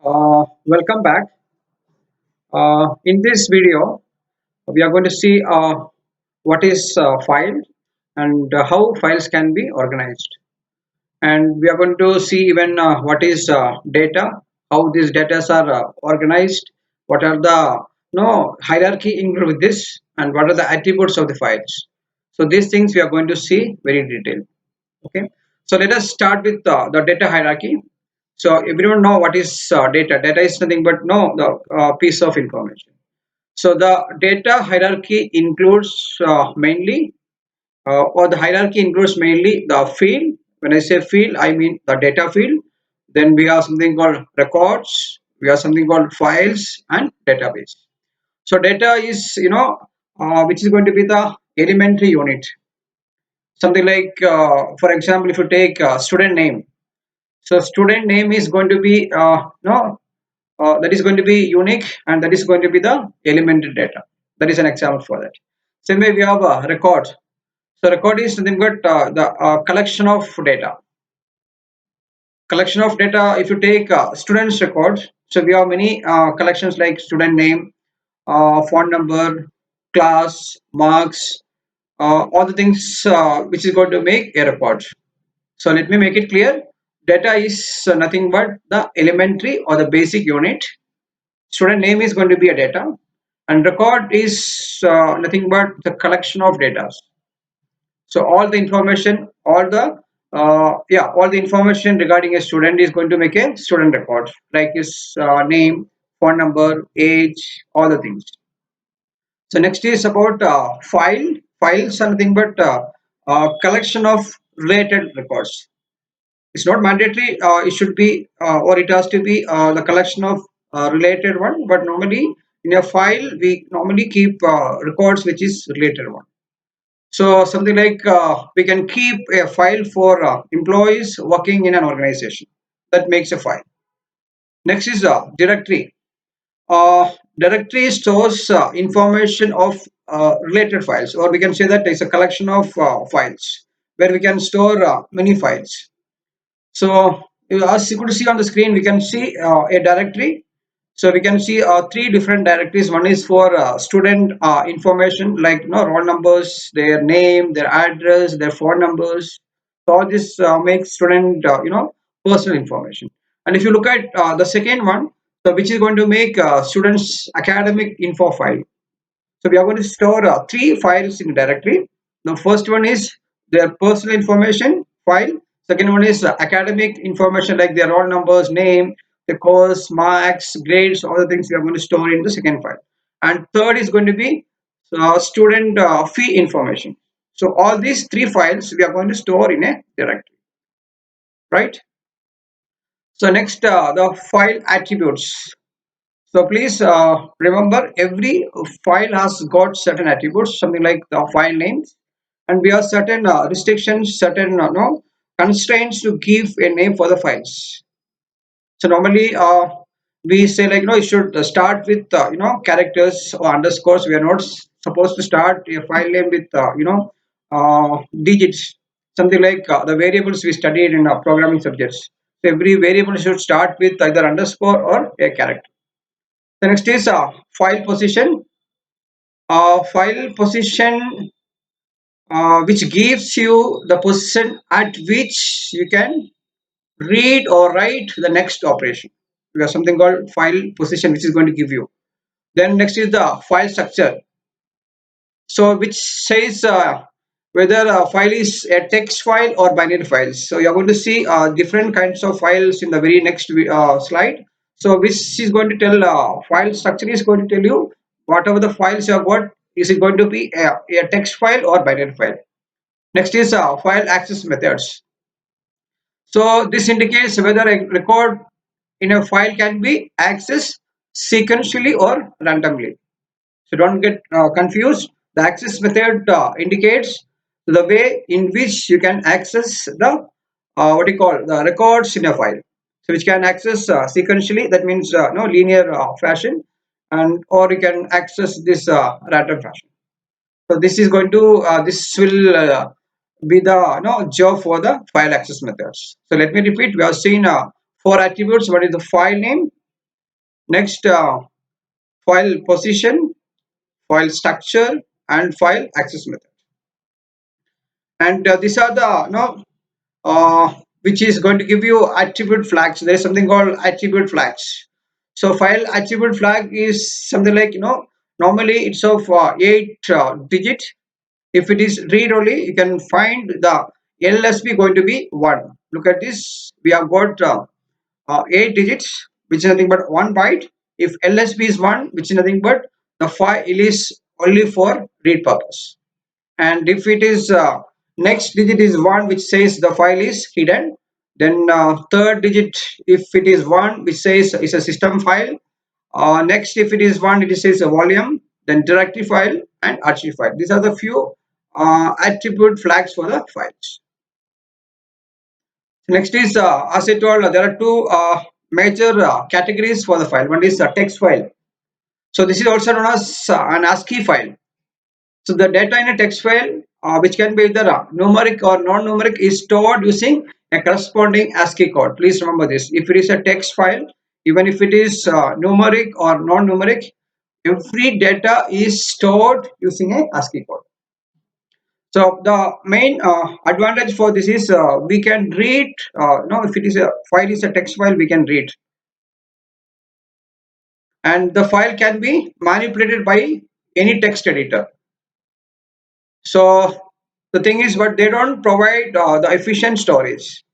Welcome back. In this video, we are going to see what is file and how files can be organized. And we are going to see even what is data, how these data are organized, what are the no hierarchy included with this, and what are the attributes of the files. So these things we are going to see very detailed. Okay, so let us start with the data hierarchy. So everyone know what is data is nothing but no the piece of information. So the data hierarchy includes mainly or the hierarchy includes mainly the field. When I say field, I mean the data field. Then we have something called records, we have something called files and database. So data is which is going to be the elementary unit. Something like for example, if you take student name, so student name is going to be no that is going to be unique, and that is going to be the elementary data. That is an example for that. Same way we have a record. So record is nothing but the collection of data. Collection of data. If you take students records, so we have many collections like student name, phone number, class, marks, all the things which is going to make a record. So let me make it clear. Data is nothing but the elementary or the basic unit. Student name is going to be a data, and record is nothing but the collection of data. So all the information, all the information regarding a student is going to make a student record, like his name, phone number, age, all the things. So next is about file. Files are nothing but collection of related records. It's not mandatory. It should be or it has to be the collection of related one. But normally in a file we normally keep records which is related one. So something like we can keep a file for employees working in an organization. That makes a file. Next is directory. Directory stores information of related files, or we can say that it's a collection of files where we can store many files. So as you could see on the screen, we can see a directory. So we can see three different directories. One is for student information, like roll numbers, their name, their address, their phone numbers. So all this makes student personal information. And if you look at the second one, so which is going to make students academic info file. So we are going to store three files in directory. The first one is their personal information file. Second one is academic information like their roll numbers, name, the course, marks, grades, all the things we are going to store in the second file. And third is going to be student fee information. So all these three files we are going to store in a directory, right? So next, the file attributes. So please remember every file has got certain attributes, something like the file names, and we have certain restrictions, certain no constraints to give a name for the files. So normally we say like it should start with characters or underscores. We are not supposed to start a file name with digits. Something like the variables we studied in programming subjects. So every variable should start with either underscore or a character. The next is file position. File position which gives you the position at which you can read or write the next operation. We have something called file position which is going to give you. Then next is the file structure. So which says whether a file is a text file or binary files. So you're going to see different kinds of files in the very next slide. So which is going to tell file structure is going to tell you whatever the files you have got, is it going to be a text file or binary file. Next is file access methods. So this indicates whether a record in a file can be accessed sequentially or randomly. So don't get confused. The access method indicates the way in which you can access the what you call the records in a file. So which can access sequentially. That means no linear fashion, and or you can access this random fashion. So this is going to this will be the job for the file access methods. So let me repeat. We have seen four attributes. What is the file name? Next, file position, file structure, and file access method. And these are the which is going to give you attribute flags. There is something called attribute flags. So file attribute flag is something like, normally it's of 8 digit. If it is read only, you can find the LSB going to be 1. Look at this. We have got 8 digits, which is nothing but 1 byte. If LSB is 1, which is nothing but the file is only for read purpose. And if it is next digit is 1, which says the file is hidden, then third digit, if it is 1, which says it's a system file, next if it is 1, it says a volume, then directory file and archive file. These are the few attribute flags for the files. Next is, as I told, there are two major categories for the file. One is a text file. So this is also known as an ASCII file. So the data in a text file, which can be either numeric or non-numeric, is stored using a corresponding ASCII code. Please remember this. If it is a text file, even if it is numeric or non-numeric, every data is stored using a ASCII code. So the main advantage for this is we can read. If it is a file is a text file, we can read, and the file can be manipulated by any text editor. So the thing is, but they don't provide the efficient storage.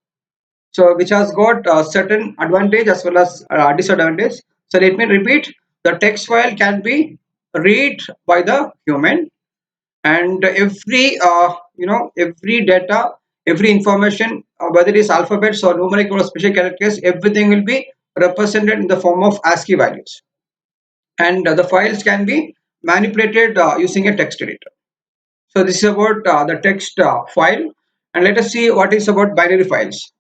So which has got certain advantage as well as disadvantage. So let me repeat: the text file can be read by the human, and every data, every information, whether it is alphabets or numeric or special characters, everything will be represented in the form of ASCII values, and the files can be manipulated using a text editor. So this is about the text file, and let us see what is about binary files.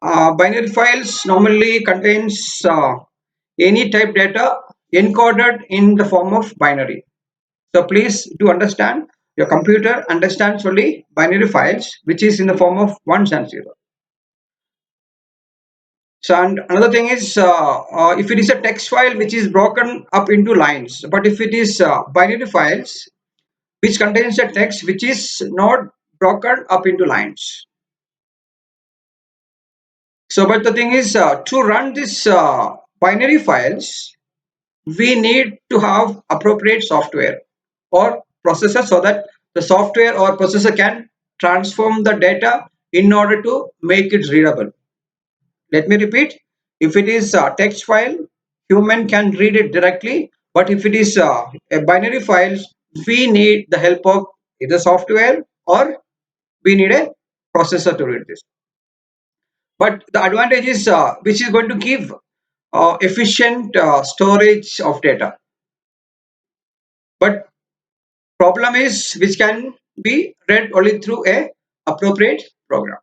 Binary files normally contains any type data encoded in the form of binary. So please do understand, your computer understands only binary files, which is in the form of ones and zero. So and another thing is, if it is a text file which is broken up into lines, but if it is binary files which contains a text which is not broken up into lines. So but the thing is, to run this binary files, we need to have appropriate software or processor, so that the software or processor can transform the data in order to make it readable. Let me repeat: if it is a text file, human can read it directly, but if it is a binary file, we need the help of either software or we need a processor to read this. But the advantage is, which is going to give efficient storage of data, but problem is which can be read only through a appropriate program.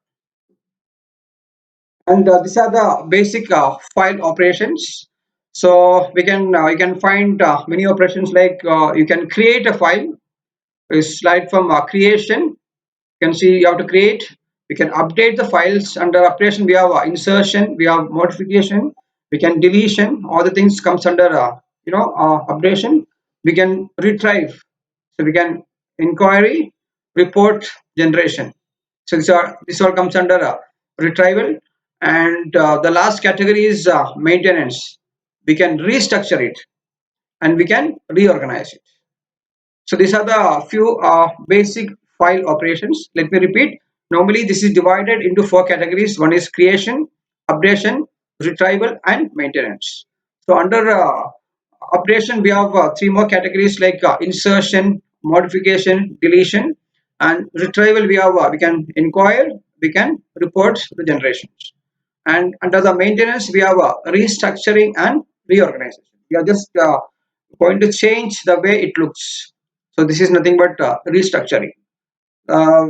And these are the basic file operations. So we can you can find many operations, like you can create a file. Slide from creation, you can see you have to create. We can update the files. Under operation we have insertion, we have modification, we can deletion. All the things comes under updation. We can retrieve, so we can inquiry, report, generation. So this all comes under retrieval. And the last category is maintenance. We can restructure it and we can reorganize it. So these are the few basic file operations. Let me repeat. Normally this is divided into 4 categories. One is creation, updation, retrieval and maintenance. So under updation we have 3 more categories, like insertion, modification, deletion, and retrieval we have we can inquire, we can report the generations. And under the maintenance we have restructuring and reorganization. We are just going to change the way it looks. So this is nothing but restructuring. Uh,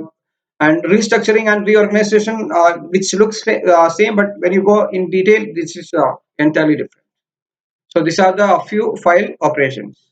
and restructuring and reorganization, which looks same, but when you go in detail, this is entirely different. So these are the few file operations.